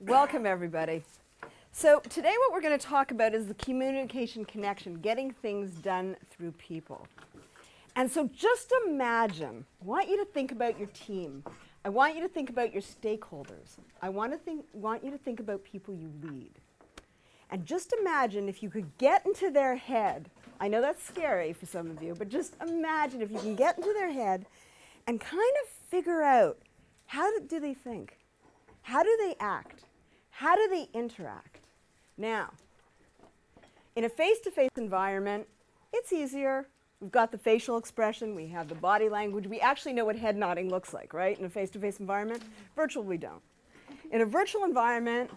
Welcome, everybody. So today what we're going to talk about is the communication connection, getting things done through people. And so just imagine, I want you to think about your team. I want you to think about your stakeholders. I want you to think about people you lead. And just imagine if you could get into their head. I know that's scary for some of you, but just imagine if you can get into their head and kind of figure out how do they think? How do they act? How do they interact? Now, in a face-to-face environment, it's easier. We've got the facial expression, we have the body language, we actually know what head nodding looks like, right? In a face-to-face environment. Virtual, we don't. In a virtual environment,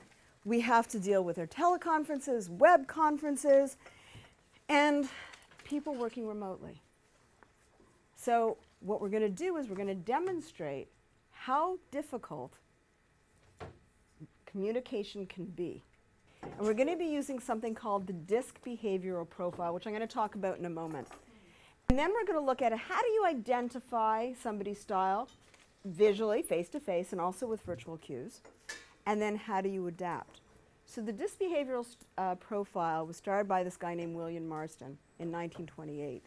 we have to deal with our teleconferences, web conferences, and people working remotely. So what we're going to do is we're going to demonstrate how difficult communication can be. And we're going to be using something called the DISC behavioral profile, which I'm going to talk about in a moment. And then we're going to look at how do you identify somebody's style visually, face-to-face, and also with virtual cues. And then how do you adapt? So the DISC behavioral profile was started by this guy named William Marston in 1928.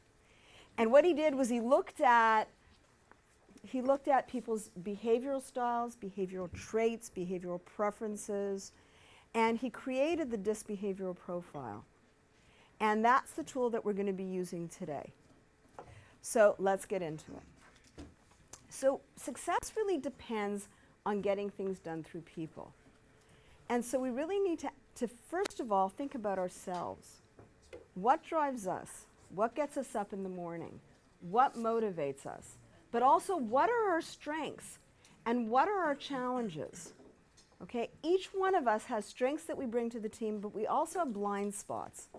And what he did was he looked at people's behavioral styles, behavioral traits, behavioral preferences, and he created the DISC behavioral profile. And that's the tool that we're going to be using today. So let's get into it. So success really depends on getting things done through people. And so we really need to first of all think about ourselves. What drives us? What gets us up in the morning? What motivates us? But also, what are our strengths? And what are our challenges? Okay, each one of us has strengths that we bring to the team, but we also have blind spots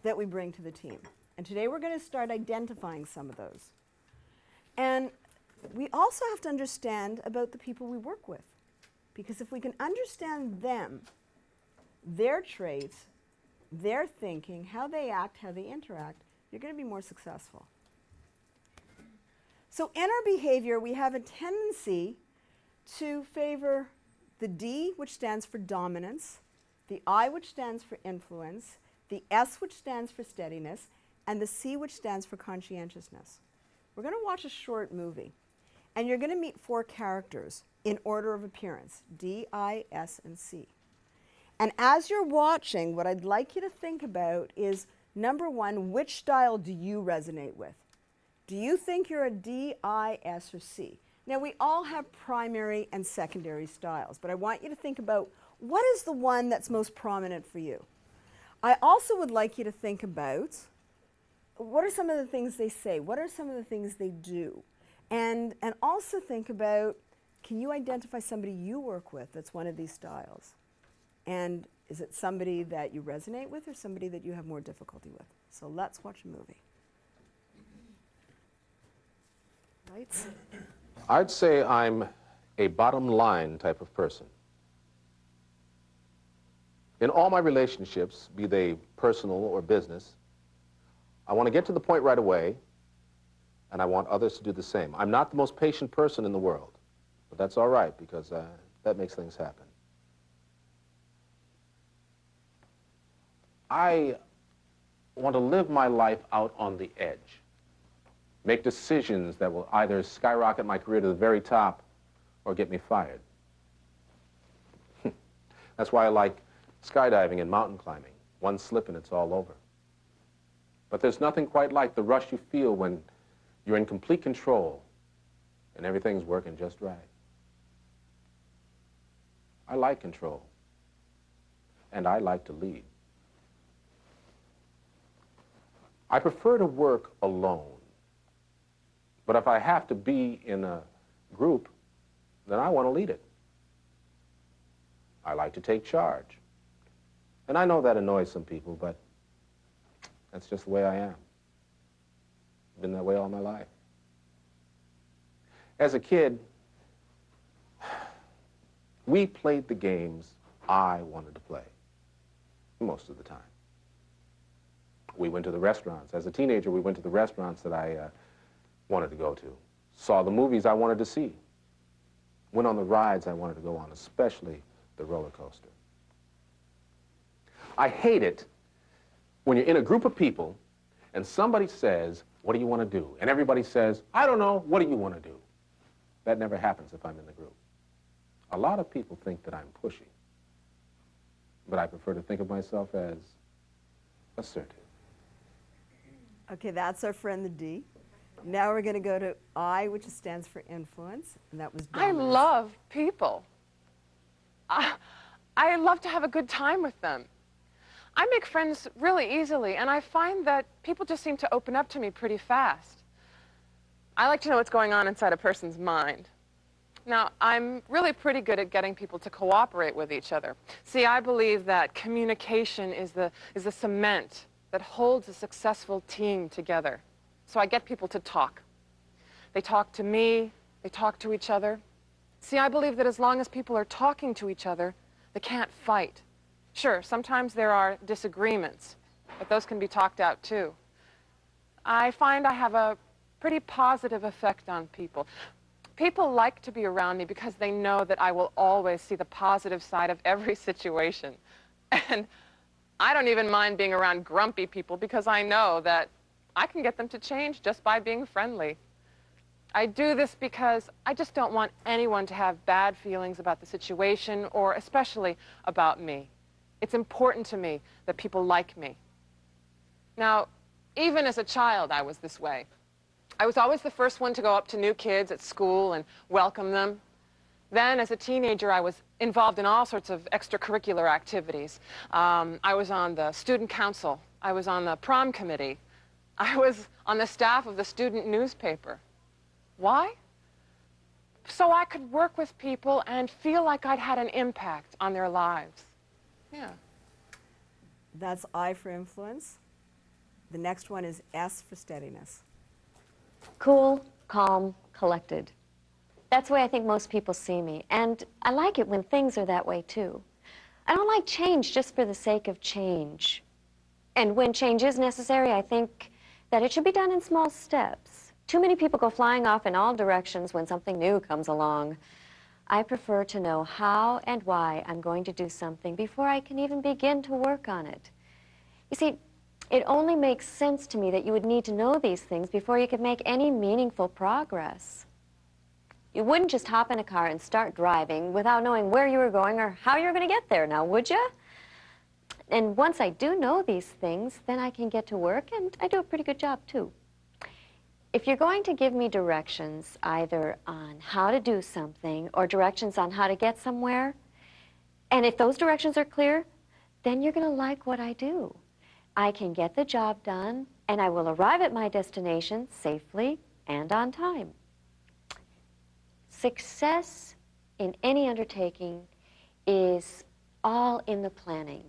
that we bring to the team. And today we're going to start identifying some of those. And we also have to understand about the people we work with. Because if we can understand them, their traits, their thinking, how they act, how they interact, you're going to be more successful. So in our behavior, we have a tendency to favor the D, which stands for dominance, the I, which stands for influence, the S, which stands for steadiness, and the C, which stands for conscientiousness. We're going to watch a short movie, and you're going to meet 4 characters in order of appearance, D, I, S, and C. And as you're watching, what I'd like you to think about is, number 1, which style do you resonate with? Do you think you're a D, I, S, or C? Now, we all have primary and secondary styles, but I want you to think about what is the one that's most prominent for you. I also would like you to think about what are some of the things they say? What are some of the things they do? And also think about, can you identify somebody you work with that's one of these styles? And is it somebody that you resonate with or somebody that you have more difficulty with? So let's watch a movie. Lights? I'd say I'm a bottom line type of person. In all my relationships, be they personal or business, I want to get to the point right away, and I want others to do the same. I'm not the most patient person in the world, but that's all right because that makes things happen. I want to live my life out on the edge. Make decisions that will either skyrocket my career to the very top or get me fired. That's why I like skydiving and mountain climbing. One slip and it's all over. But there's nothing quite like the rush you feel when you're in complete control and everything's working just right. I like control, and I like to lead. I prefer to work alone. But if I have to be in a group, then I want to lead it. I like to take charge. And I know that annoys some people, but that's just the way I am. I've been that way all my life. As a kid, we played the games I wanted to play, most of the time. We went to the restaurants. As a teenager, we went to the restaurants that I wanted to go to, saw the movies I wanted to see, went on the rides I wanted to go on, especially the roller coaster. I hate it when you're in a group of people and somebody says, what do you want to do? And everybody says, I don't know, what do you want to do? That never happens if I'm in the group. A lot of people think that I'm pushy, but I prefer to think of myself as assertive. Okay, that's our friend the D. Now we're going to go to I, which stands for influence, and that was I dominance. love people. I love to have a good time with them. I make friends really easily, and I find that people just seem to open up to me pretty fast. I like to know what's going on inside a person's mind. Now, I'm really pretty good at getting people to cooperate with each other. See, I believe that communication is the cement that holds a successful team together. So I get people to talk. They talk to me, they talk to each other. See, I believe that as long as people are talking to each other, they can't fight. Sure, sometimes there are disagreements, but those can be talked out too. I find I have a pretty positive effect on people. People like to be around me because they know that I will always see the positive side of every situation. And I don't even mind being around grumpy people because I know that I can get them to change just by being friendly. I do this because I just don't want anyone to have bad feelings about the situation or especially about me. It's important to me that people like me. Now, even as a child, I was this way. I was always the first one to go up to new kids at school and welcome them. Then, as a teenager, I was involved in all sorts of extracurricular activities. I was on the student council. I was on the prom committee. I was on the staff of the student newspaper. Why? So I could work with people and feel like I'd had an impact on their lives. Yeah. That's I for influence. The next one is S for steadiness. Cool, calm, collected. That's the way I think most people see me. And I like it when things are that way, too. I don't like change just for the sake of change. And when change is necessary, I think that it should be done in small steps. Too many people go flying off in all directions when something new comes along. I prefer to know how and why I'm going to do something before I can even begin to work on it. You see, it only makes sense to me that you would need to know these things before you could make any meaningful progress. You wouldn't just hop in a car and start driving without knowing where you were going or how you were going to get there now, would you? And once I do know these things, then I can get to work, and I do a pretty good job, too. If you're going to give me directions either on how to do something or directions on how to get somewhere, and if those directions are clear, then you're going to like what I do. I can get the job done, and I will arrive at my destination safely and on time. Success in any undertaking is all in the planning.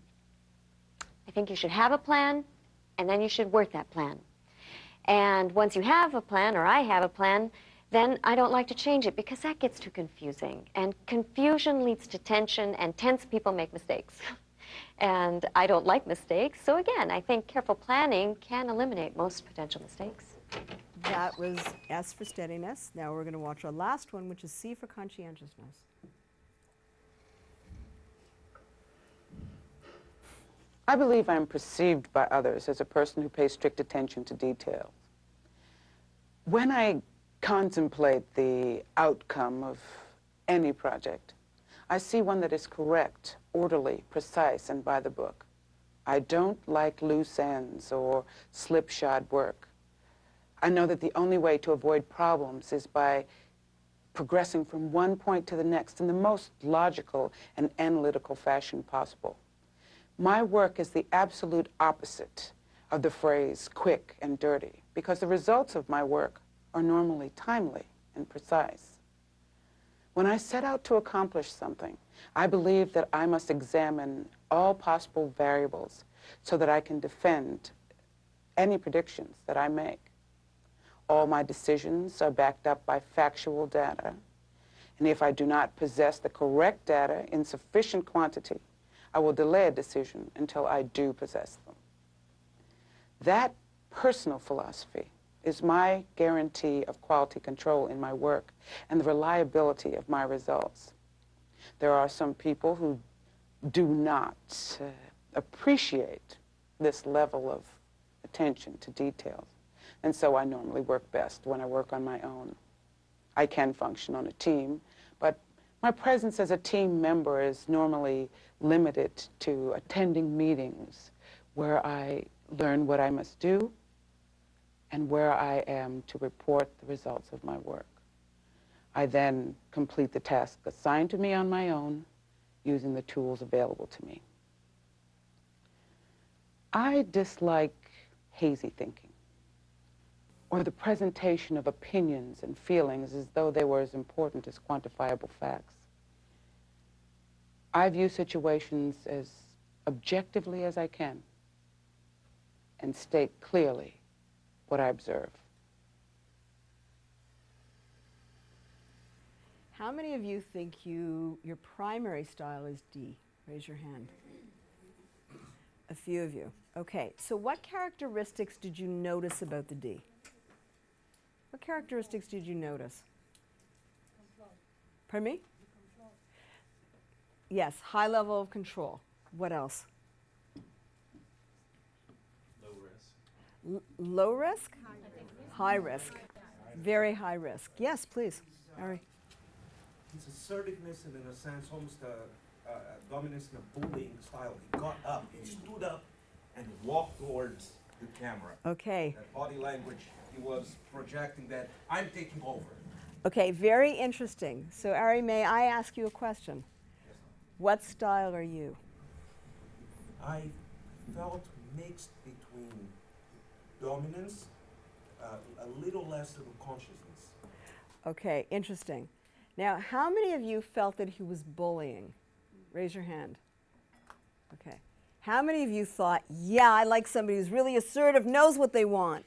I think you should have a plan, and then you should work that plan. And once you have a plan, or I have a plan, then I don't like to change it because that gets too confusing. And confusion leads to tension, and tense people make mistakes. And I don't like mistakes, so again, I think careful planning can eliminate most potential mistakes. That was S for steadiness. Now we're going to watch our last one, which is C for conscientiousness. I believe I'm perceived by others as a person who pays strict attention to details. When I contemplate the outcome of any project, I see one that is correct, orderly, precise, and by the book. I don't like loose ends or slipshod work. I know that the only way to avoid problems is by progressing from one point to the next in the most logical and analytical fashion possible. My work is the absolute opposite of the phrase quick and dirty, because the results of my work are normally timely and precise. When I set out to accomplish something, I believe that I must examine all possible variables so that I can defend any predictions that I make. All my decisions are backed up by factual data, and if I do not possess the correct data in sufficient quantity, I will delay a decision until I do possess them. That personal philosophy is my guarantee of quality control in my work and the reliability of my results. There are some people who do not appreciate this level of attention to details. And so I normally work best when I work on my own. I can function on a team, but my presence as a team member is normally limited to attending meetings where I learn what I must do and where I am to report the results of my work. I then complete the task assigned to me on my own using the tools available to me. I dislike hazy thinking, or the presentation of opinions and feelings as though they were as important as quantifiable facts. I view situations as objectively as I can and state clearly what I observe. How many of you think your primary style is D? Raise your hand. A few of you. Okay, so what characteristics did you notice about the D? What characteristics did you notice? Control. Pardon me? Control. Yes, high level of control. What else? Low risk. Low risk? High risk. Very high risk. Yes, please. Ari. His assertiveness and in a sense almost a dominance in a bullying style. He got up, he stood up and walked towards the camera. Okay. That body language, he was projecting that I'm taking over. Okay, very interesting. So Ari, may I ask you a question? Yes, What style are you? I felt mixed between dominance, a little less of a consciousness. Okay, interesting. Now, how many of you felt that he was bullying? Raise your hand. Okay. How many of you thought, yeah, I like somebody who's really assertive, knows what they want?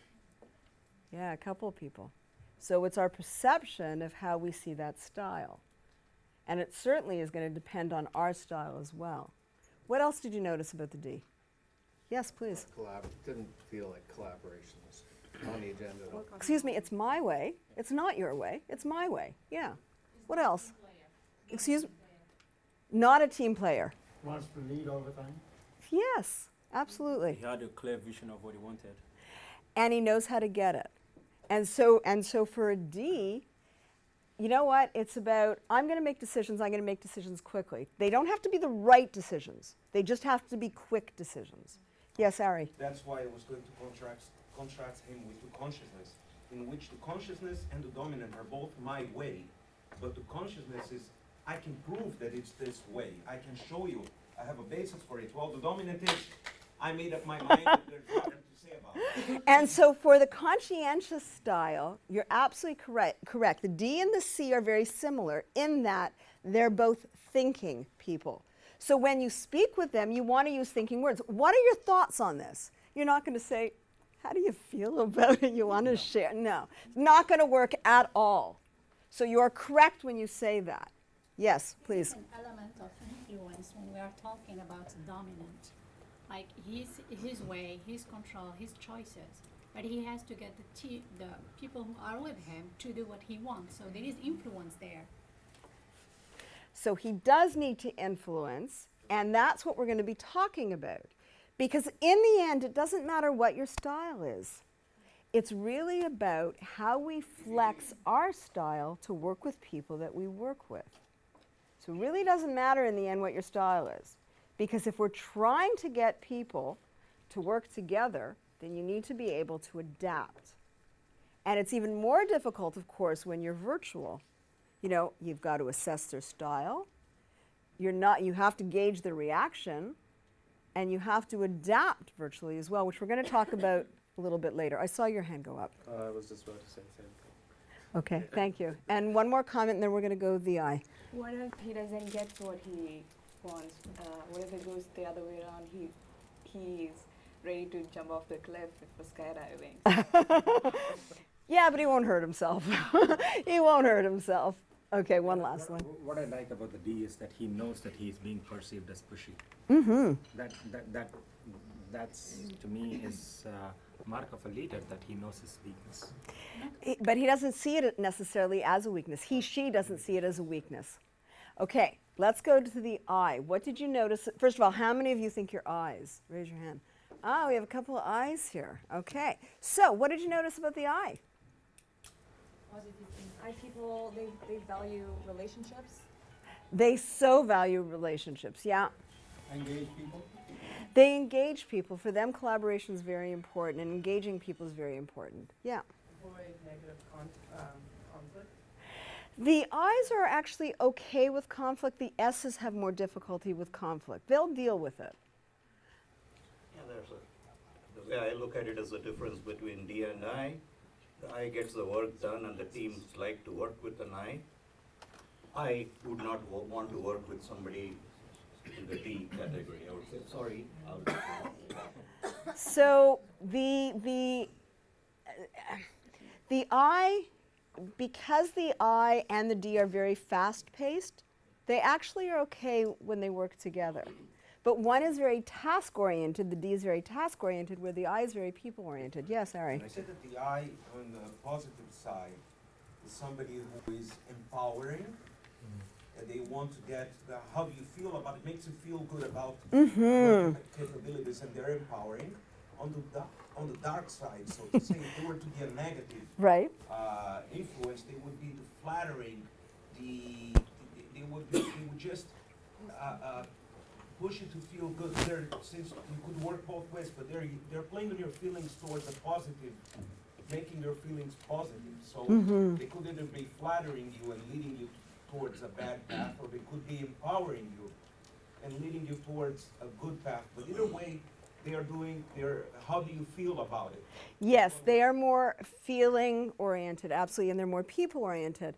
Yeah, a couple of people. So it's our perception of how we see that style. And it certainly is going to depend on our style as well. What else did you notice about the D? Yes, please. Didn't feel like collaboration was on the agenda at all. Excuse me, it's my way. It's not your way. It's my way. Yeah. What else? Excuse me? Not a team player. Wants to lead all the time. Yes, absolutely. He had a clear vision of what he wanted. And he knows how to get it. And so for a D, you know what? It's about, I'm going to make decisions quickly. They don't have to be the right decisions. They just have to be quick decisions. Yes, Ari? That's why I was going to contrast him with the consciousness, in which the consciousness and the dominant are both my way, but the consciousness is, I can prove that it's this way. I can show you. I have a basis for it. Well, the dominant is, I made up my mind that there's nothing to say about it. And so for the conscientious style, you're absolutely correct. The D and the C are very similar in that they're both thinking people. So when you speak with them, you want to use thinking words. What are your thoughts on this? You're not going to say, how do you feel about it? You want to share? No, it's not going to work at all. So you are correct when you say that. Yes, please. An element of influence when we are talking about dominant, like his way, his control, his choices, but he has to get the people who are with him to do what he wants. So there is influence there. So he does need to influence, and that's what we're going to be talking about. Because in the end, it doesn't matter what your style is. It's really about how we flex our style to work with people that we work with. So it really doesn't matter in the end what your style is. Because if we're trying to get people to work together, then you need to be able to adapt. And it's even more difficult, of course, when you're virtual. You know, you've got to assess their style. You have to gauge the reaction, and you have to adapt virtually as well, which we're going to talk about a little bit later. I saw your hand go up. I was just about to say the same thing. Okay, thank you. And one more comment, and then we're going to go the eye. What if he doesn't get what he wants? What if it goes the other way around? He's ready to jump off the cliff for skydiving. Yeah, but he won't hurt himself. He won't hurt himself. Okay, one last one. What I like about the D is that he knows that he's being perceived as pushy. Mm-hmm. That's to me is mark of a leader, that he knows his weakness. But he doesn't see it necessarily as a weakness. She doesn't see it as a weakness. Okay, Let's go to the eye. What did you notice? First of all, how many of you think your eyes? Raise your hand. Ah, we have a couple of eyes here. Okay. So what did you notice about the eye? Positive things. I people, they value relationships. They so value relationships, yeah. Engage people? They engage people. For them, collaboration is very important, and engaging people is very important. Yeah. Avoid negative conflict. The I's are actually okay with conflict. The S's have more difficulty with conflict. They'll deal with it. Yeah, the way I look at it is the difference between D and I. The I gets the work done and the teams like to work with an I would not want to work with somebody in the D category. I would say, sorry. So the I, because the I and the D are very fast-paced, they actually are okay when they work together. But one is very task-oriented, the D is very task-oriented, where the I is very people-oriented. Yes, Ari? I said that the I on the positive side is somebody who is empowering, and they want to get how do you feel about it, makes you feel good about your capabilities, and they're empowering. On the dark side, so to say, if they were to be a negative Right. influence, they would be the flattering, they would just push you to feel good. Since you could work both ways, but they're playing on your feelings towards a positive, making your feelings positive. So they could either be flattering you and leading you towards a bad path, or they could be empowering you and leading you towards a good path. But either way, they are doing how do you feel about it? Yes, they are more feeling-oriented, absolutely, and they're more people-oriented.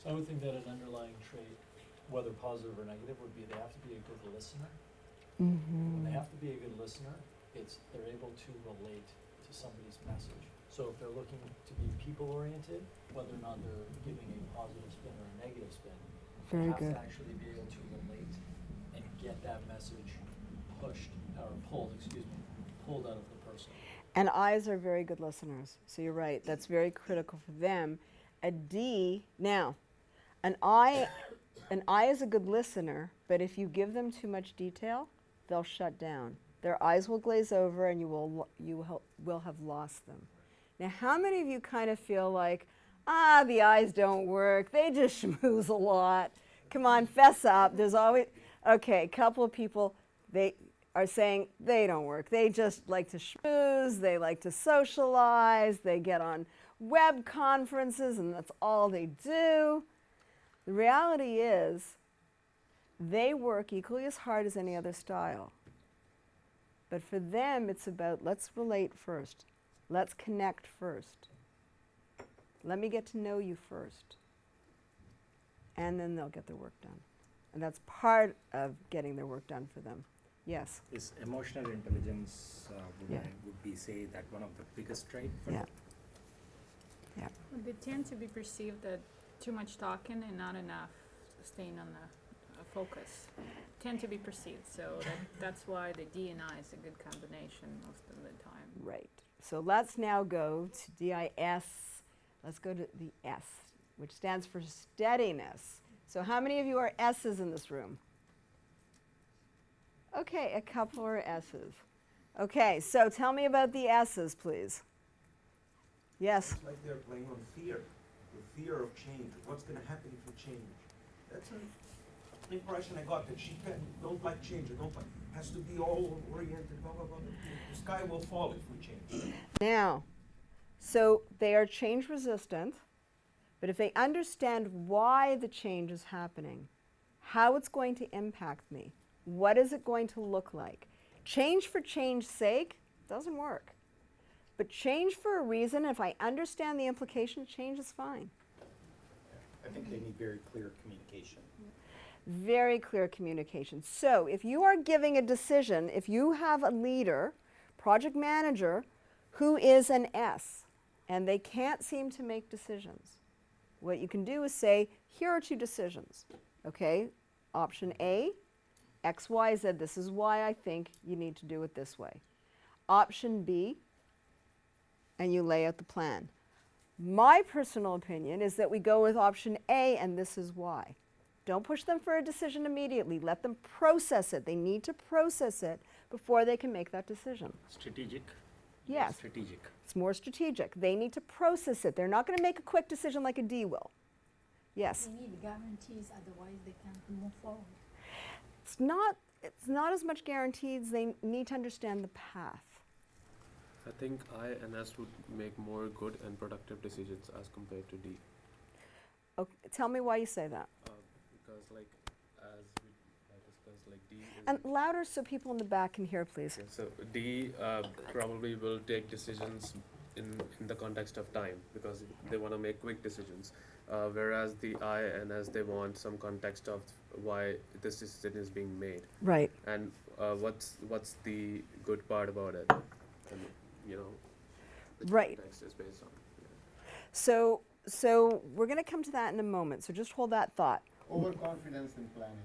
So I would think that an underlying trait, whether positive or negative, would be they have to be a good listener. When they have to be a good listener, they're able to relate to somebody's message. So if they're looking to be people-oriented, whether or not they're giving a positive spin or a negative spin, Very they have good. to actually be able to relate and get that message pushed, or pulled out of the person. And I's are very good listeners. So you're right. That's very critical for them. A D, now, an I is a good listener, but if you give them too much detail, they'll shut down. Their eyes will glaze over, and you will have lost them. Now, how many of you kind of feel like, the eyes don't work, they just schmooze a lot? Come on, fess up. There's always, okay, a couple of people, they are saying they don't work. They just like to schmooze, they like to socialize, they get on web conferences, and that's all they do. The reality is, they work equally as hard as any other style. But for them, it's about let's relate first. Let's connect first. Let me get to know you first. And then they'll get their work done. And that's part of getting their work done for them. Yes? Is emotional intelligence, Yeah. would be say that one of the biggest trait for Yeah. them? Yeah. They tend to be perceived that too much talking and not enough staying on the focus. Tend to be perceived, so that's why the D and I is a good combination most of the time. Right. So let's now go to DIS. Let's go to the S, which stands for steadiness. So how many of you are S's in this room? Okay, a couple are S's. Okay, so tell me about the S's, please. Yes? It's like they're playing on fear, the fear of change. What's going to happen if you change? That's an impression I got, that she don't like change. Has to be all oriented, blah, blah, blah. The sky will fall if we change. Now, so they are change resistant, but if they understand why the change is happening, how it's going to impact me, what is it going to look like? Change for change's sake doesn't work. But change for a reason, if I understand the implication, change is fine. I think they need very clear communication. Very clear communication. So if you are giving a decision, if you have a leader, project manager, who is an S, and they can't seem to make decisions, what you can do is say, here are two decisions. Okay, option A, X, Y, Z, this is why I think you need to do it this way. Option B, and you lay out the plan. My personal opinion is that we go with option A, and this is why. Don't push them for a decision immediately. Let them process it. They need to process it before they can make that decision. Strategic. Yes. Strategic. It's more strategic. They need to process it. They're not going to make a quick decision like a D will. Yes? They need guarantees, otherwise they can't move forward. It's not as much guarantees. They need to understand the path. I think I and S would make more good and productive decisions as compared to D. Okay, tell me why you say that. Because like as we discussed, like D is And louder so people in the back can hear, please. yeah, so D probably will take decisions in the context of time because they want to make quick decisions. Whereas the I and S, they want some context of why this decision is being made. Right. And what's the good part about it? And, you know, the Right. context is based on. So we're going to come to that in a moment. So just hold that thought. Overconfidence in planning.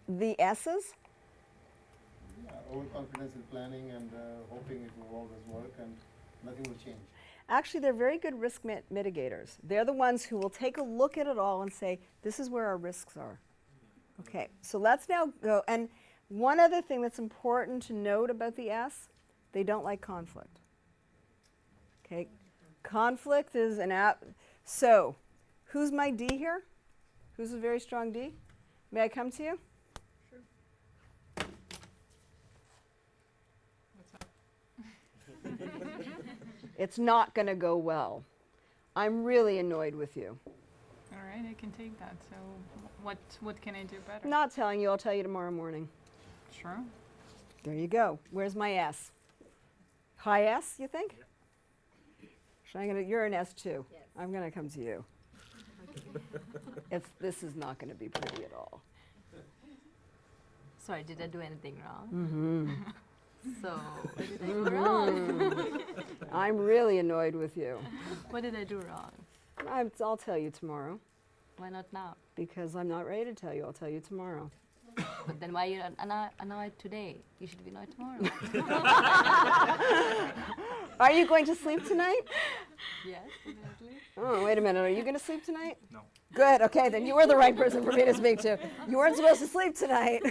The S's? Yeah, overconfidence in planning and hoping it will always work and nothing will change. Actually, they're very good risk mitigators. They're the ones who will take a look at it all and say, this is where our risks are. Okay, so let's now go. And one other thing that's important to note about the S, they don't like conflict. Okay, conflict is an app. So, who's my D here? Who's a very strong D? May I come to you? Sure. What's up? It's not going to go well. I'm really annoyed with you. All right, I can take that. So what can I do better? Not telling you. I'll tell you tomorrow morning. Sure. There you go. Where's my S? High S, you think? You're an S too. Yes. I'm going to come to you. This is not going to be pretty at all. Sorry, did I do anything wrong? Mm-hmm. So, what did I do wrong? I'm really annoyed with you. What did I do wrong? I'll tell you tomorrow. Why not now? Because I'm not ready to tell you. I'll tell you tomorrow. But then why are you annoyed today? You should be annoyed tomorrow. Are you going to sleep tonight? Yes, definitely. Oh, wait a minute. Are you going to sleep tonight? No. Good. Okay, then you were the right person for me to speak to. You weren't supposed to sleep tonight.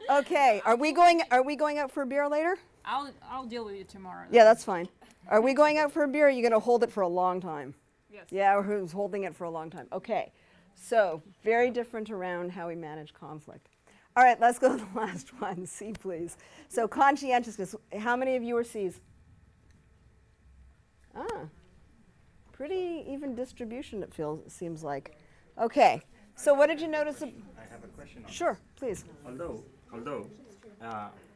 Okay. Are we going out for a beer later? I'll deal with you tomorrow. Yeah, that's fine. Are we going out for a beer? Or are you going to hold it for a long time? Yes. Yeah, or who's holding it for a long time? Okay. So, very different around how we manage conflict. All right, let's go to the last one. C, please. So, conscientiousness. How many of you are C's? Ah, pretty even distribution, it seems like. Okay. So, what did you notice? I have a question. Sure, please. Although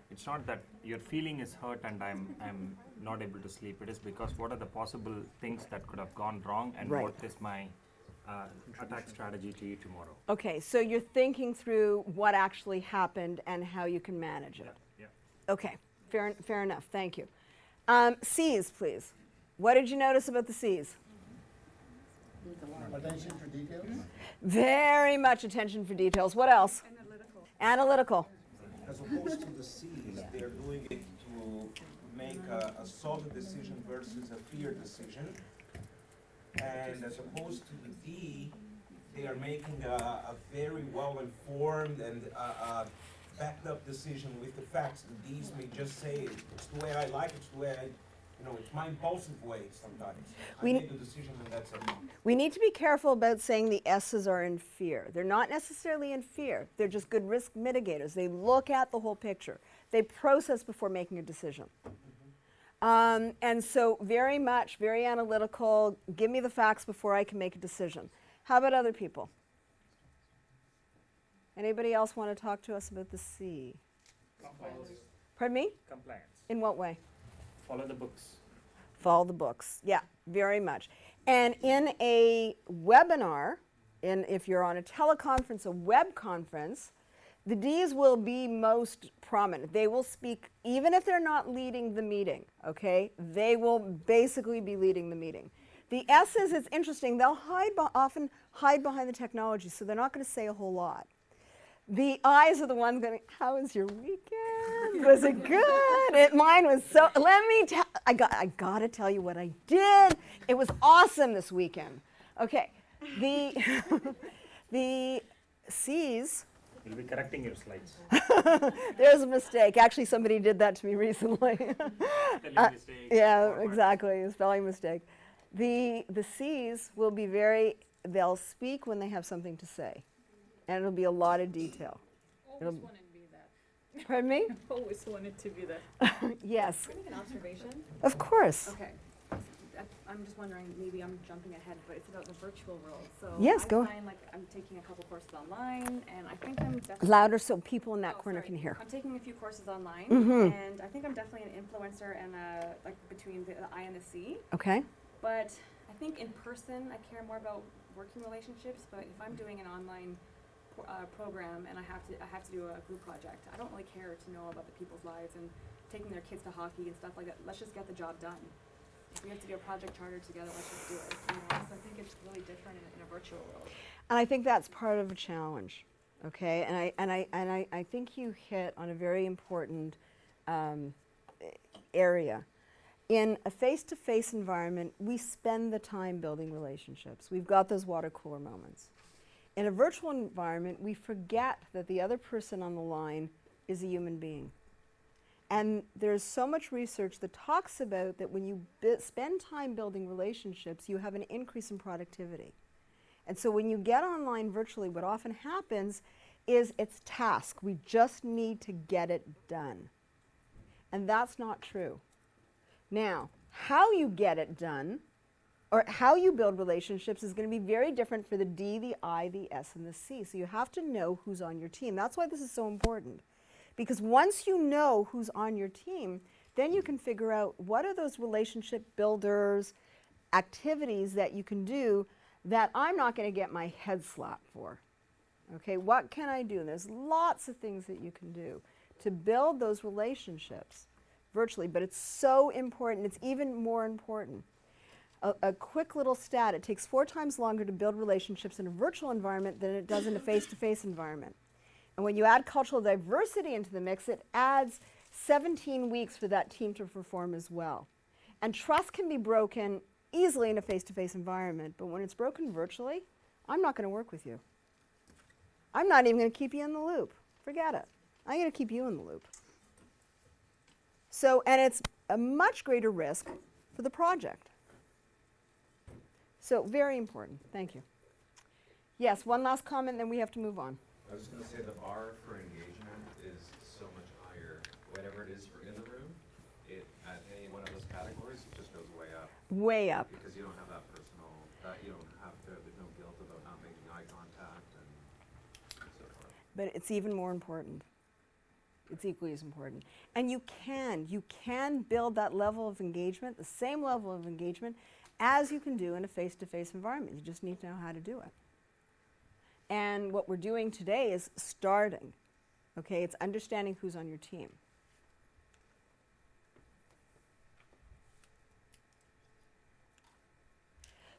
it's not that your feeling is hurt and I'm not able to sleep. It is because what are the possible things that could have gone wrong and Right. what is my attack strategy to you tomorrow? Okay, so you're thinking through what actually happened and how you can manage it. Yeah. Okay, fair enough. Thank you. C's, please. What did you notice about the C's? Attention to details. Very much attention for details. What else? Analytical. As opposed to the C's, they're doing it to make a solid decision versus a fear decision. And as opposed to the D, they are making a very well-informed and backed up decision with the facts. The D's may just say, it's the way I like it, it's the way it's my impulsive way sometimes. I make the decision and that's it. We need to be careful about saying the S's are in fear. They're not necessarily in fear. They're just good risk mitigators. They look at the whole picture. They process before making a decision. And so very analytical, give me the facts before I can make a decision. How about other people? Anybody else want to talk to us about the C? Compliance. Pardon me? Compliance. In what way? Follow the books. Follow the books. Yeah, very much. And in a webinar, if you're on a teleconference, a web conference, the D's will be most prominent. They will speak, even if they're not leading the meeting, okay? They will basically be leading the meeting. The S's, it's interesting, they'll often hide behind the technology, so they're not going to say a whole lot. The I's are the ones going, how was your weekend? Was it good? Mine was so, I got to tell you what I did. It was awesome this weekend. Okay, the C's, You'll be correcting your slides. there's a mistake. Actually, somebody did that to me recently. Spelling mistake, Yeah, format. exactly, a spelling mistake. The C's will be they'll speak when they have something to say. And it'll be a lot of detail. It'll- Always wanted to be that. Pardon me? Always wanted to be that. Yes, Can I make an observation? of course. Okay. I'm just wondering, maybe I'm jumping ahead, but it's about the virtual world. So Yes, I go. find like I'm taking a couple courses online, and I think I'm definitely Louder so people in that Oh, corner sorry. can hear. I'm taking a few courses online, Mhm. and I think I'm definitely an influencer and like between the I and the C. Okay? But I think in person, I care more about working relationships. But if I'm doing an online program and I have to do a group project, I don't really care to know about the people's lives and taking their kids to hockey and stuff like that. Let's just get the job done. If we have to do a project charter together, let's just do it. You know? So I think it's really different in a virtual world. And I think that's part of a challenge, okay? And I think you hit on a very important area. In a face-to-face environment, we spend the time building relationships. We've got those water cooler moments. In a virtual environment, we forget that the other person on the line is a human being. And there's so much research that talks about that when you spend time building relationships, you have an increase in productivity. And so when you get online virtually, what often happens is it's task. We just need to get it done. And that's not true. Now, how you get it done or how you build relationships is going to be very different for the D, the I, the S, and the C. So you have to know who's on your team. That's why this is so important. Because once you know who's on your team, then you can figure out what are those relationship builders, activities that you can do that I'm not going to get my head slapped for. Okay, what can I do? There's lots of things that you can do to build those relationships virtually, but it's so important. It's even more important. A quick little stat, it takes 4 times longer to build relationships in a virtual environment than it does in a face-to-face environment. And when you add cultural diversity into the mix, it adds 17 weeks for that team to perform as well. And trust can be broken easily in a face-to-face environment, but when it's broken virtually, I'm not going to work with you. I'm not even going to keep you in the loop. Forget it. I'm going to keep you in the loop. So, and it's a much greater risk for the project. So, very important. Thank you. Yes, one last comment, then we have to move on. I was just going to say the bar for engagement is so much higher. Whatever it is for in the room, at any one of those categories, it just goes way up. Way up. Because you don't have that personal, you don't have to, there's no guilt about not making eye contact and so forth. But it's even more important. It's equally as important. And you can build that level of engagement, the same level of engagement, as you can do in a face-to-face environment. You just need to know how to do it. And what we're doing today is starting, okay? It's understanding who's on your team.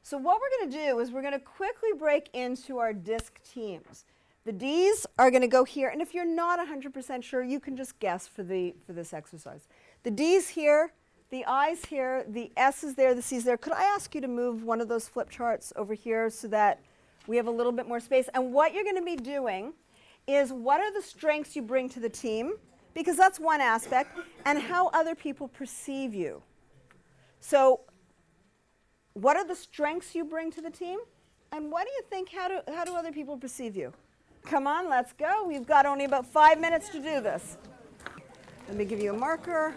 So what we're going to do is we're going to quickly break into our DISC teams. The D's are going to go here, and if you're not 100% sure, you can just guess for this exercise. The D's here, the I's here, the S's there, the C's there. Could I ask you to move one of those flip charts over here so that we have a little bit more space? And what you're going to be doing is what are the strengths you bring to the team, because that's one aspect, and how other people perceive you. So what are the strengths you bring to the team? And what do you think, how do other people perceive you? Come on, let's go. We've got only about 5 minutes to do this. Let me give you a marker.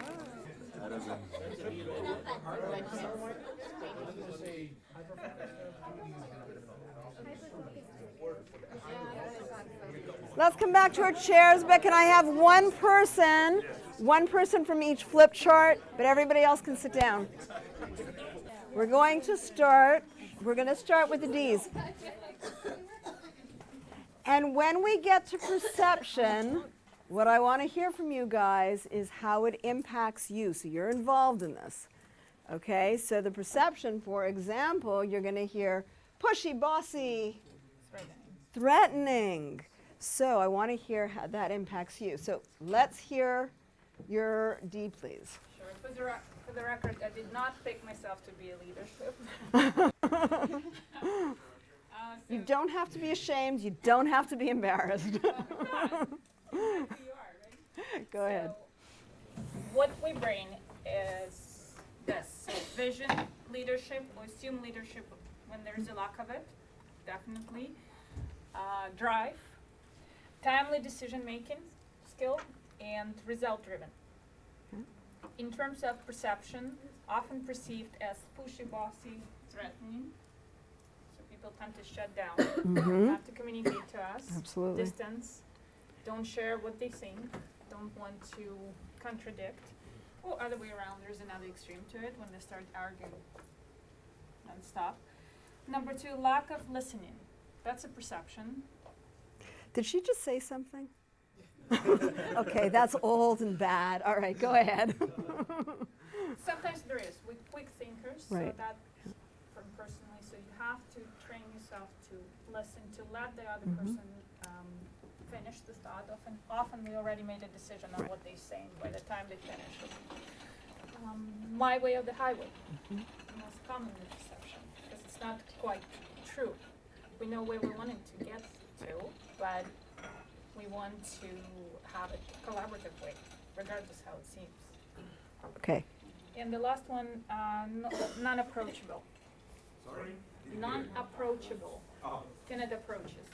Let's come back to our chairs, but can I have one person from each flip chart, but everybody else can sit down. We're going to start with the D's. And when we get to perception, what I want to hear from you guys is how it impacts you. So you're involved in this. Okay, so the perception, for example, you're going to hear pushy, bossy, threatening. So I want to hear how that impacts you. So let's hear your D, please. Sure. For the record, I did not pick myself to be a leadership. You don't have to be ashamed. You don't have to be embarrassed. Go ahead. What we bring is this: so vision, leadership, or assume leadership when there's a lack of it, definitely. Drive, timely decision-making skill, and result-driven. In terms of perception, often perceived as pushy, bossy, threatening. So people tend to shut down, not to communicate to us. Absolutely. Distance, don't share what they think, don't want to contradict. Or other way around, there's another extreme to it when they start arguing and stop. Number 2, lack of listening. That's a perception. Did she just say something? Okay, that's old and bad. All right, go ahead. Sometimes there is. We're quick thinkers, Right. so that's from personally. So you have to train yourself to listen, to let the other person finish the thought. Often we already made a decision on what they're saying by the time they finish it. My way or the highway, most common perception, because it's not quite true. We know where we're wanting to get to, but we want to have it collaborative way, regardless how it seems. Okay. And the last one, non-approachable. Sorry? Non-approachable. Cannot approach us.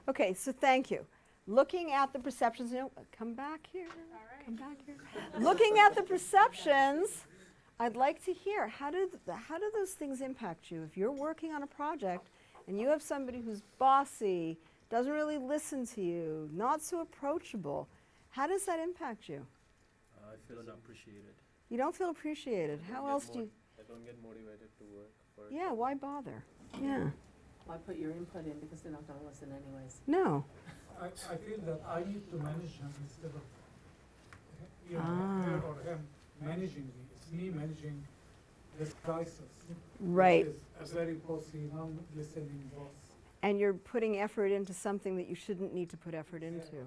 Okay, so thank you. Looking at the perceptions, come back here. Come back here. Looking at the perceptions, I'd like to hear, how do those things impact you? If you're working on a project and you have somebody who's bossy, doesn't really listen to you, not so approachable, how does that impact you? I feel unappreciated. You don't feel appreciated. How else do you? I don't get motivated to work for it. Yeah, why bother? Yeah. Why put your input in because they're not going to listen anyways? No. I feel that I need to manage him instead of her or him managing me. It's me managing this crisis. Right. Which is a very bossy, non-listening boss. And you're putting effort into something that you shouldn't need to put effort into.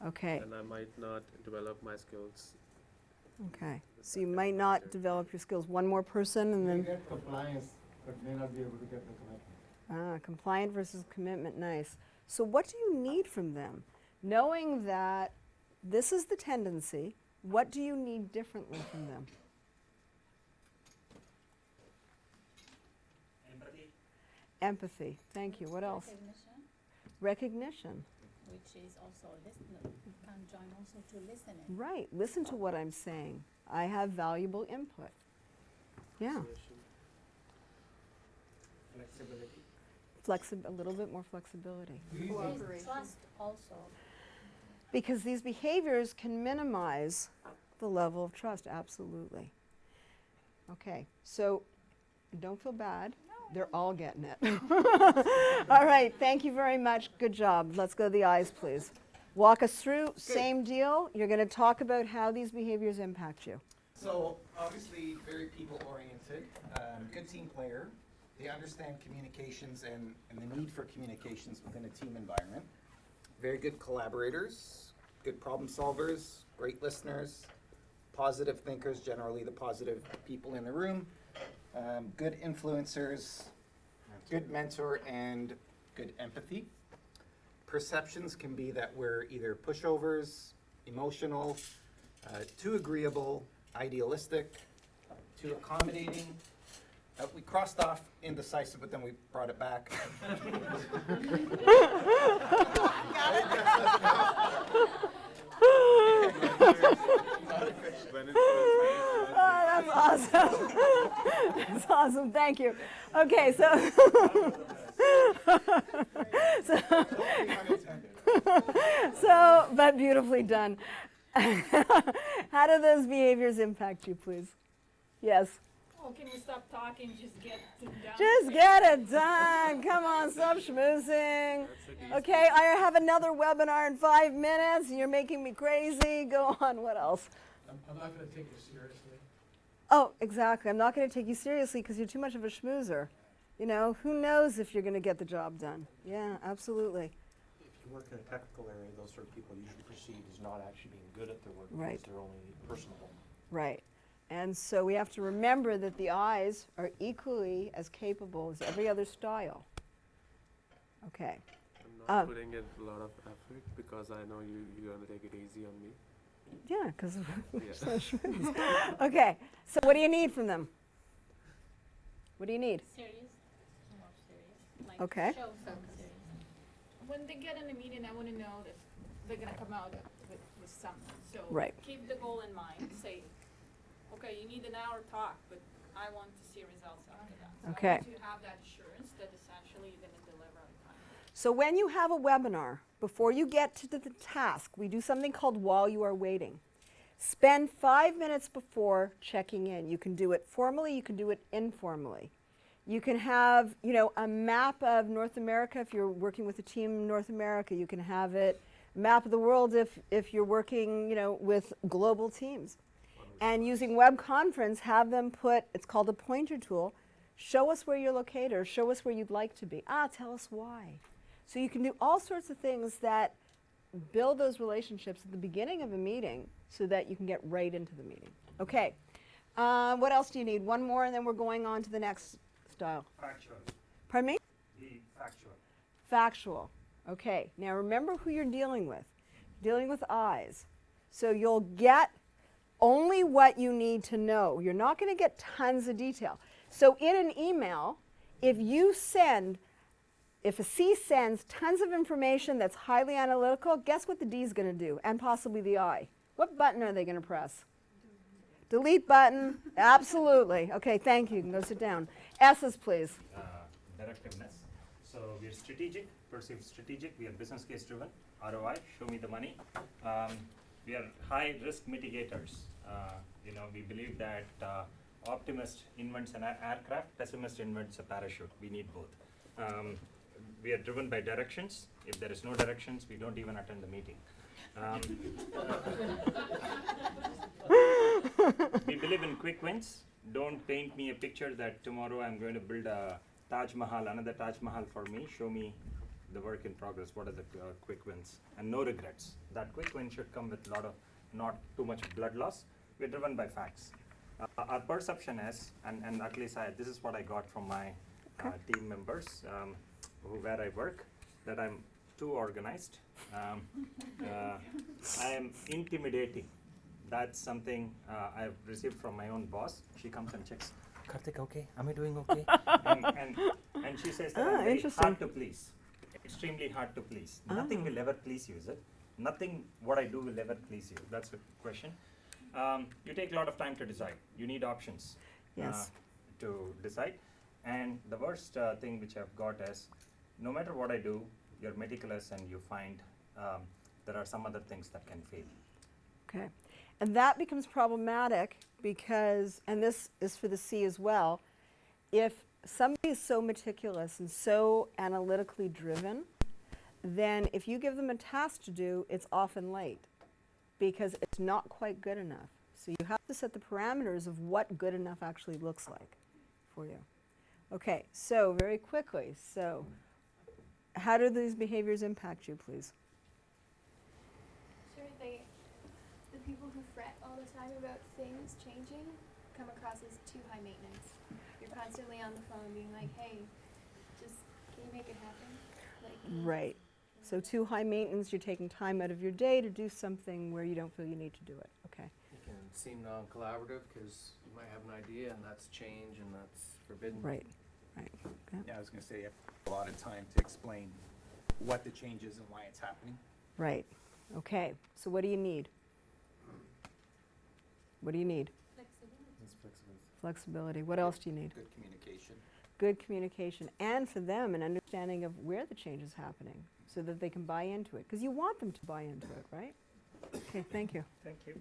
Okay. And I might not develop my skills. Okay. So you might not develop your skills. One more person and They then. get compliance, but may not be able to get the commitment. Compliant versus commitment, nice. So what do you need from them? Knowing that this is the tendency, what do you need differently from them? Empathy. Thank you. What else? Recognition. Which is also listening. You can join also to listening. Right. Listen to what I'm saying. I have valuable input. Yeah. Flexibility. A little bit more flexibility. Trust also. Because these behaviors can minimize the level of trust, absolutely. Okay, so don't feel bad. They're all getting it. All right, thank you very much. Good job. Let's go to the eyes, please. Walk us through, same deal. You're going to talk about how these behaviors impact you. So, obviously, very people-oriented, good team player. They understand communications and the need for communications within a team environment. Very good collaborators, good problem solvers, great listeners, positive thinkers, generally the positive people in the room, good influencers, good mentor, and good empathy. Perceptions can be that we're either pushovers, emotional, too agreeable, idealistic, too accommodating. We crossed off indecisive, but then we brought it back. That's awesome. That's awesome. Thank you. Okay, so, but beautifully done. How do those behaviors impact you, please? Yes. Oh, can you stop talking? Just get it done. Just get it done. Come on, stop schmoozing. Okay, I have another webinar in 5 minutes. You're making me crazy. Go on. What else? I'm not going to take you seriously. Oh, exactly. I'm not going to take you seriously because you're too much of a schmoozer. You know, who knows if you're going to get the job done? Yeah, absolutely. If you work in a technical area, those sort of people are usually perceived as not actually being good at their work Right. because they're only personable. Right. And so we have to remember that the eyes are equally as capable as every other style. Okay. I'm not putting in a lot of effort because I know you're going to take it easy on me. Yeah, because Yeah. Okay, so what do you need from them? What do you need? Serious, more serious. Like Okay. show some serious. When they get in a meeting, I want to know that they're gonna come out with something. So Right. keep the goal in mind. Say, okay, you need an hour talk, but I want to see results after that. So Okay. I want to have that assurance that essentially you're gonna deliver on time. So when you have a webinar, before you get to the task, we do something called while you are waiting. Spend 5 minutes before checking in. You can do it formally, you can do it informally. You can have, you know, a map of North America if you're working with a team in North America. You can have it, map of the world if you're working, you know, with global teams. And using web conference, have them put, it's called a pointer tool, show us where you're located or show us where you'd like to be. Tell us why. So you can do all sorts of things that build those relationships at the beginning of a meeting so that you can get right into the meeting. Okay, what else do you need? One more and then we're going on to the next style. Factual. Pardon me? The factual. Factual. Okay, now remember who you're dealing with. Dealing with eyes. So you'll get only what you need to know. You're not going to get tons of detail. So in an email, if a C sends tons of information that's highly analytical, guess what the D is going to do, and possibly the I? What button are they going to press? Delete button, absolutely. Okay, thank you. You can go sit down. S's, please. Directiveness. So we are strategic, perceived strategic. We are business case driven. ROI, show me the money. We are high risk mitigators. You know, we believe that optimist invents an aircraft, pessimist invents a parachute. We need both. We are driven by directions. If there is no directions, we don't even attend the meeting. We believe in quick wins. Don't paint me a picture that tomorrow I'm going to build a Taj Mahal, another Taj Mahal for me. Show me the work in progress. What are the quick wins? And no regrets. That quick win should come with a lot of, not too much blood loss. We're driven by facts. Our perception is, and at least this is what I got from my team members where I work, that I'm too organized. I am intimidating. That's something I've received from my own boss. She comes and checks, Karthik, okay? Am I doing okay? and she says that I'm very hard to please. Extremely hard to please. Nothing will ever please you, is it? Nothing what I do will ever please you. That's the question. You take a lot of time to decide. You need options to decide. And the worst thing which I've got is, no matter what I do, you're meticulous and you find there are some other things that can fail. Okay. And that becomes problematic because, and this is for the C as well, if somebody is so meticulous and so analytically driven, then if you give them a task to do, it's often late because it's not quite good enough. So you have to set the parameters of what good enough actually looks like for you. Okay, so very quickly, so how do these behaviors impact you, please? Sure, the people who fret all the time about things changing come across as too high maintenance. You're constantly on the phone being like, hey, just, can you make it happen? Like, Right. So too high maintenance, you're taking time out of your day to do something where you don't feel you need to do it. Okay. It can seem non-collaborative because you might have an idea and that's change and that's forbidden. Right. Right. Okay. Yeah, I was going to say, you have a lot of time to explain what the change is and why it's happening. Right. Okay. So what do you need? What do you need? Flexibility. What else do you need? Good communication. Good communication. And for them, an understanding of where the change is happening so that they can buy into it. Because you want them to buy into it, right? Okay, thank you. Thank you.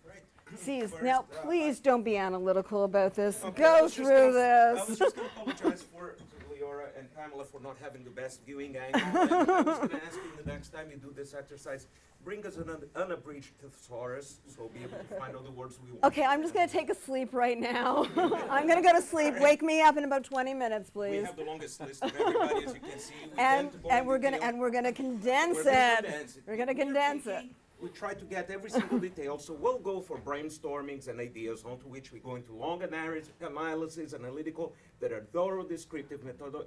Right. See, First, now please don't be analytical about this. Okay, Go through I this. was just going to apologize for Leora and Pamela for not having the best viewing angle. And I was going to ask you the next time you do this exercise, bring us an unabridged thesaurus, so we'll be able to find all the words we want. Okay, I'm just going to take a sleep right now. I'm going to go to sleep. Wake me up in about 20 minutes, please. We have the longest list of everybody, as you can see. And we're going to condense it. We're going to condense it. We try to get every single detail, so we'll go for brainstormings and ideas, onto which we go into long analysis, analytical, that are thorough, descriptive,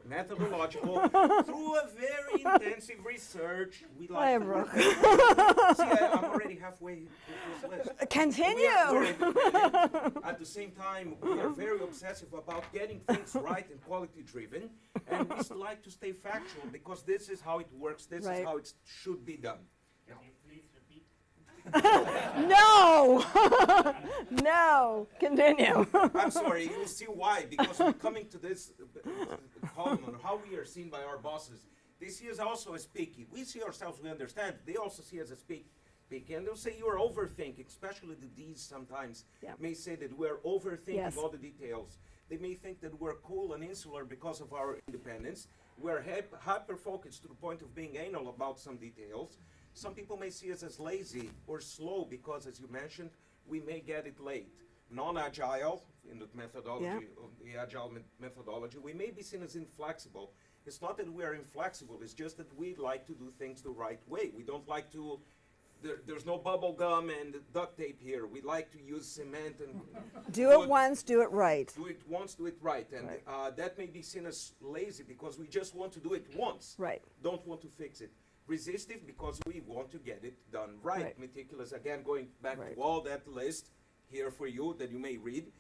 methodological, through a very intensive research. We like to see, I'm already halfway through this list. Continue. At the same time, we are very obsessive about getting things right and quality-driven, and we like to stay factual because this is how it works. This is how it should be done. No! No! Continue. I'm sorry, you will see why, because we're coming to this column on how we are seen by our bosses. They see us also as picky. We see ourselves, we understand. They also see us as picky. And they'll say you are overthinking, especially the D's sometimes may say that we're overthinking all the details. They may think that we're cool and insular because of our independence. We're hyper-focused to the point of being anal about some details. Some people may see us as lazy or slow because, as you mentioned, we may get it late. Non-agile, in the methodology, the agile methodology, we may be seen as inflexible. It's not that we are inflexible, it's just that we like to do things the right way. We don't like to, there's no bubble gum and duct tape here. We like to use cement and do it once, do it right. Do it once, do it right. And that may be seen as lazy because we just want to do it once. Right. Don't want to fix it. Resistive because we want to get it done right. Meticulous, again, going back to all that list here for you that you may read.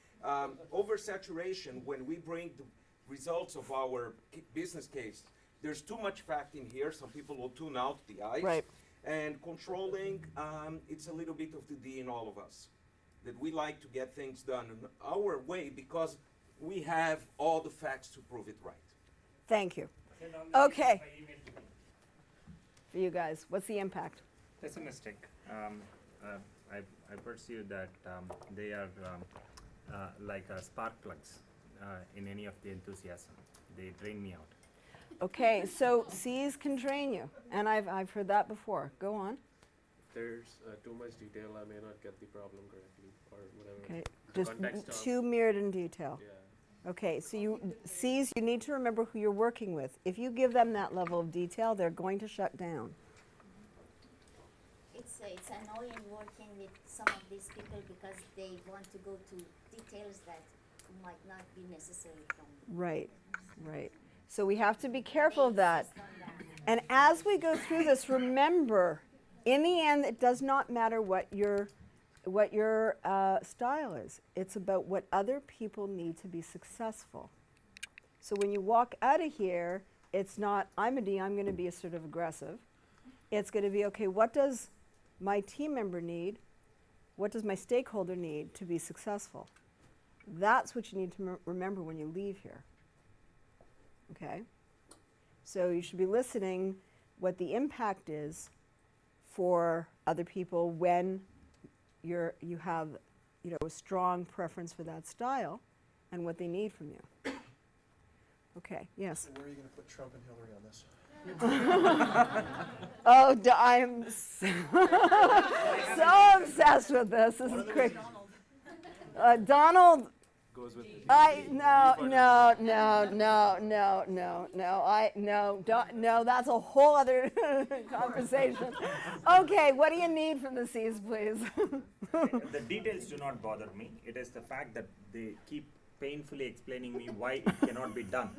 Oversaturation, when we bring the results of our business case, there's too much fact in here. Some people will tune out the eyes. Right. And controlling, it's a little bit of the D in all of us. That we like to get things done in our way because we have all the facts to prove it right. Thank you. Okay. For you guys, what's the impact? Pessimistic. I perceive that they are like spark plugs in any of the enthusiasm. They drain me out. Okay, so C's can drain you, and I've heard that before. Go on. There's too much detail. I may not get the problem correctly, or whatever. Okay, The just context too mirrored in detail. Yeah. Okay, so C's, you need to remember who you're working with. If you give them that level of detail, they're going to shut down. It's annoying working with some of these people because they want to go to details that might not be necessary from. Right, right. So we have to be careful of that. And as we go through this, remember, in the end, it does not matter what your style is. It's about what other people need to be successful. So when you walk out of here, it's not, I'm a D, I'm going to be assertive aggressive. It's going to be, okay, what does my team member need? What does my stakeholder need to be successful? That's what you need to remember when you leave here. Okay? So you should be listening what the impact is for other people when you have a strong preference for that style and what they need from you. Okay, yes? So where are you going to put Trump and Hillary on this? Oh, I'm so obsessed with this. This is crazy. Donald. Goes with no, that's a whole other conversation. Okay, what do you need from the C's, please? The details do not bother me. It is the fact that they keep painfully explaining me why it cannot be done.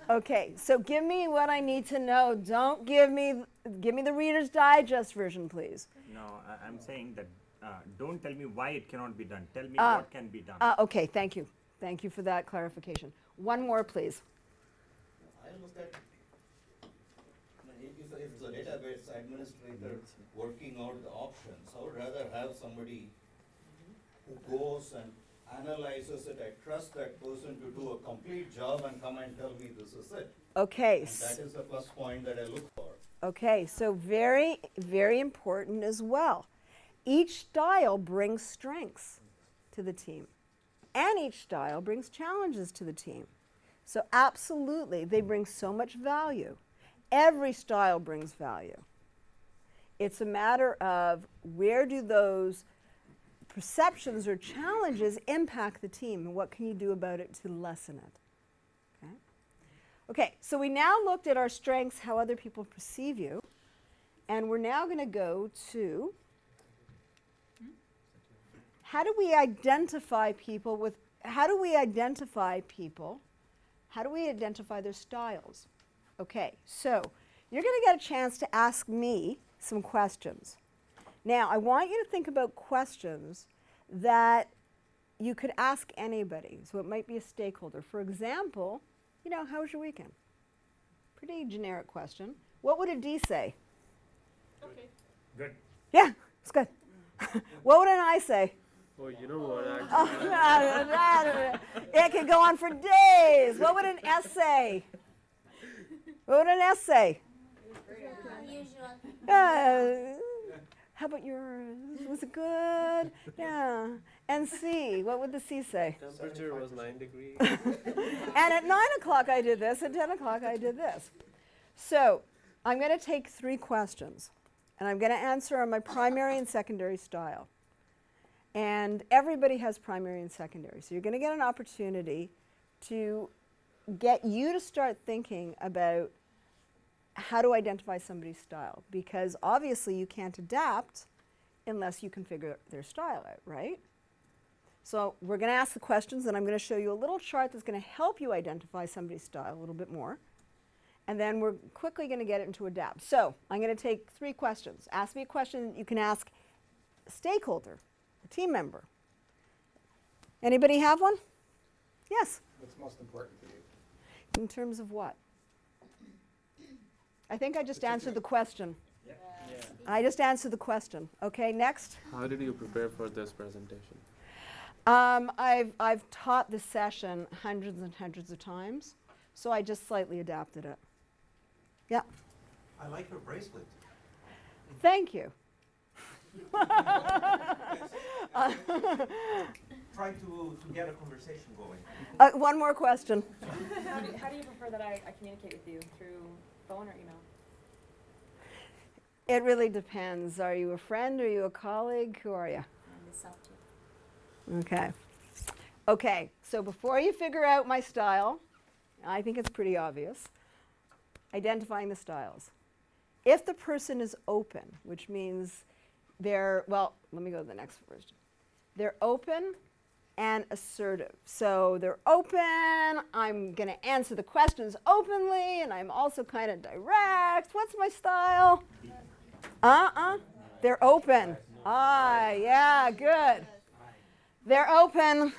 Okay, so give me what I need to know. Don't give me the Reader's Digest version, please. No, I'm saying that don't tell me why it cannot be done. Tell me what can be done. Okay, thank you. Thank you for that clarification. One more, please. I look at if the database administrator working out the options, I would rather have somebody who goes and analyzes it. I trust that person to do a complete job and come and tell me this is it. Okay. And that is the plus point that I look for. Okay, so very, very important as well. Each style brings strengths to the team, and each style brings challenges to the team. So absolutely, they bring so much value. Every style brings value. It's a matter of where do those perceptions or challenges impact the team, and what can you do about it to lessen it? Okay, so we now looked at our strengths, how other people perceive you, And we're now going to go to how do we identify people with, how do we identify their styles? Okay, so you're going to get a chance to ask me some questions. Now, I want you to think about questions that you could ask anybody. So it might be a stakeholder. For example, you know, how was your weekend? Pretty generic question. What would a D say? Okay. Good. Yeah, it's good. What would an I say? Oh, you know what? It could go on for days. What would an S say? What would an S say? How about yours? Was it good? Yeah. And C, what would the C say? Temperature was 9 degrees. And at 9 o'clock I did this, at 10 o'clock I did this. So I'm going to take 3 questions, and I'm going to answer on my primary and secondary style. And everybody has primary and secondary. So you're going to get an opportunity to get you to start thinking about how to identify somebody's style. Because obviously you can't adapt unless you can figure their style out, right? So we're going to ask the questions, and I'm going to show you a little chart that's going to help you identify somebody's style a little bit more. And then we're quickly going to get it into adapt. So I'm going to take 3 questions. Ask me a question you can ask a stakeholder, a team member. Anybody have one? Yes? What's most important to you? In terms of what? I think I just answered the question. Yeah. I just answered the question. Okay, next. How did you prepare for this presentation? I've taught this session hundreds and hundreds of times, so I just slightly adapted it. Yeah. I like your bracelet. Thank you. Try to get a conversation going. One more question. How do you prefer that I communicate with you? Through phone or email? It really depends. Are you a friend? Are you a colleague? Who are you? Okay. Okay, so before you figure out my style, I think it's pretty obvious, identifying the styles. If the person is open, which means they're, well, let me go to the next version. They're open and assertive. So they're open, I'm going to answer the questions openly, and I'm also kind of direct. What's my style? They're open. Yeah, good. They're open,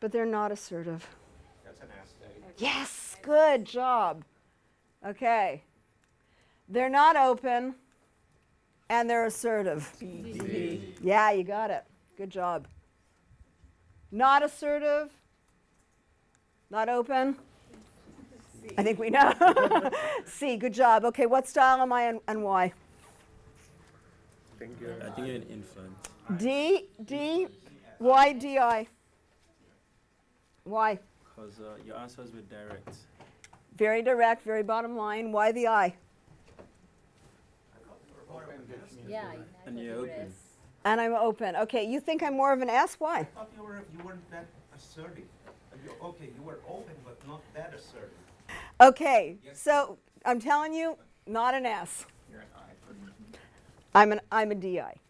but they're not assertive. That's an S. Yes, good job. Okay. They're not open, and they're assertive. B. Yeah, you got it. Good job. Not assertive, not open. I think we know. C, good job. Okay, what style am I and why? I think you're an influence. D, why DI? Why? Because your answers were direct. Very direct, very bottom line. Why the I? Yeah. And you're open. And I'm open. Okay, you think I'm more of an S? Why? I thought you weren't that assertive. Okay, you were open, but not that assertive. Okay, so I'm telling you, not an S. You're an I. I'm a DI.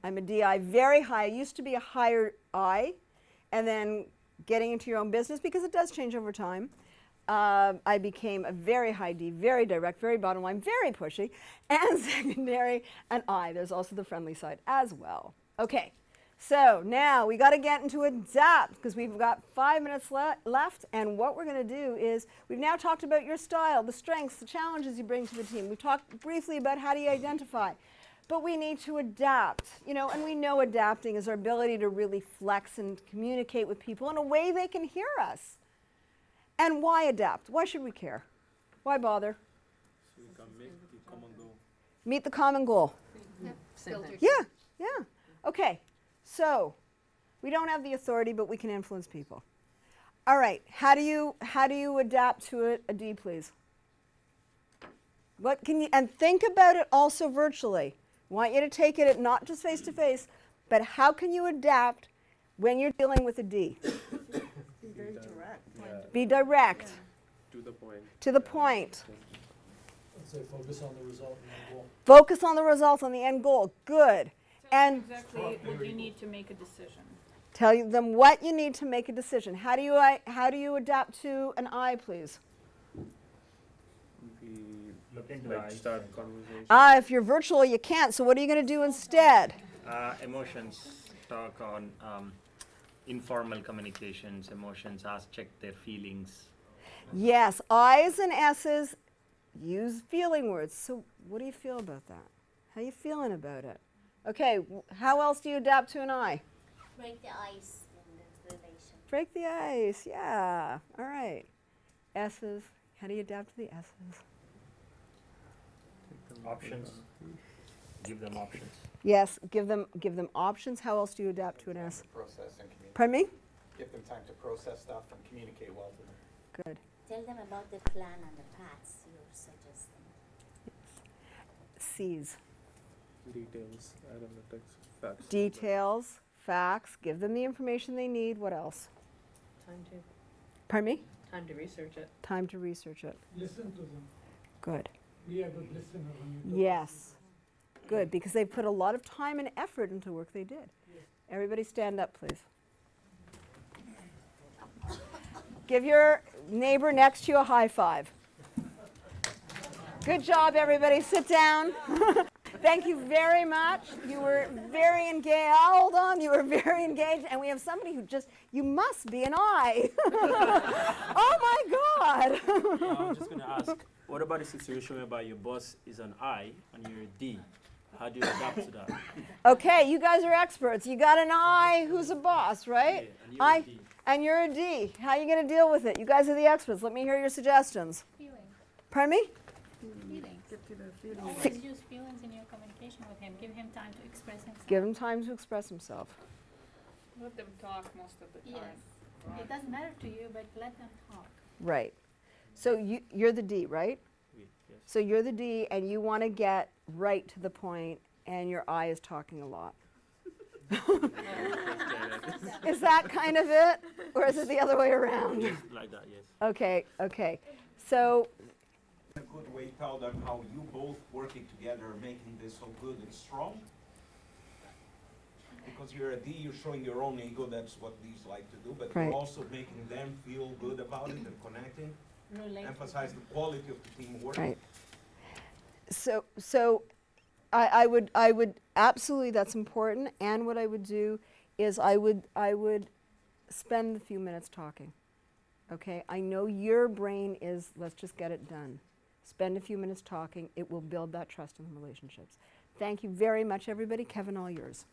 I'm a DI, very high. I used to be a higher I, and then getting into your own business, because it does change over time, I became a very high D, very direct, very bottom line, very pushy, and secondary, an I. There's also the friendly side as well. Okay, so now we got to get into adapt, because we've got 5 minutes left, and what we're going to do is, we've now talked about your style, the strengths, the challenges you bring to the team. We've talked briefly about how do you identify. But we need to adapt, you know, and we know adapting is our ability to really flex and communicate with people in a way they can hear us. And why adapt? Why should we care? Why bother? So we can make the common goal. Meet the common goal. Yeah, yeah. Okay, so we don't have the authority, but we can influence people. All right, how do you adapt to a D, please? What can you, and think about it also virtually. I want you to take it not just face to face, but how can you adapt when you're dealing with a D? Be very direct. Be direct. To the point. To the point. Say focus on the result and the goal. Focus on the results, on the end goal. Good. And Exactly what you need to make a decision. tell them what you need to make a decision. How do you adapt to an I, please? We Look into like eyes. start conversation. If you're virtual, you can't. So what are you going to do instead? Emotions, talk on informal communications, emotions, ask, check their feelings. Yes, I's and S's use feeling words. So what do you feel about that? How are you feeling about it? Okay, how else do you adapt to an I? Break the ice in the relation. Break the ice, yeah. All right. S's, how do you adapt to the S's? Options. Give them options. Yes, give them options. How else do you adapt to an S? Process and communicate. Pardon me? Give them time to process stuff and communicate well to them. Good. Tell them about the plan and the paths you're suggesting. C's. Details, analytics, facts. Details, facts, give them the information they need. What else? Time to, Pardon me? time to research it. Time to research it. Listen to them. Good. Be a good listener when you talk. Yes. Good, because they've put a lot of time and effort into work they did. Everybody stand up, please. Give your neighbor next to you a high five. Good job, everybody. Sit down. Thank you very much. You were very engaged. Hold on. You were very engaged. And we have somebody who just, you must be an I. Oh, my God. I'm just going to ask, what about a situation whereby your boss is an I and you're a D? How do you adapt to that? Okay, you guys are experts. You got an I who's a boss, right? Yeah, and you're a D. And you're a D. How are you going to deal with it? You guys are the experts. Let me hear your suggestions. Feelings. Pardon me? Feelings. Fe- Always use feelings in your communication with him. Give him time to express himself. Give him time to express himself. Let them talk most of the time. Yes. It doesn't matter to you, but let them talk. Right. So you're the D, right? Yes. So you're the D, and you want to get right to the point, and your I is talking a lot. Is that kind of it? Or is it the other way around? Like that, yes. Okay, okay. So, A good way, tell them how you both working together are making this so good and strong. Because you're a D, you're showing your own ego, that's what Ds like to do, but Right. you're also making them feel good about it and connecting. Emphasize the quality of the teamwork. right. So I would absolutely, that's important, and what I would do is I would spend a few minutes talking. Okay? I know your brain is, let's just get it done. Spend a few minutes talking. It will build that trust in the relationships. Thank you very much, everybody. Kevin, all yours.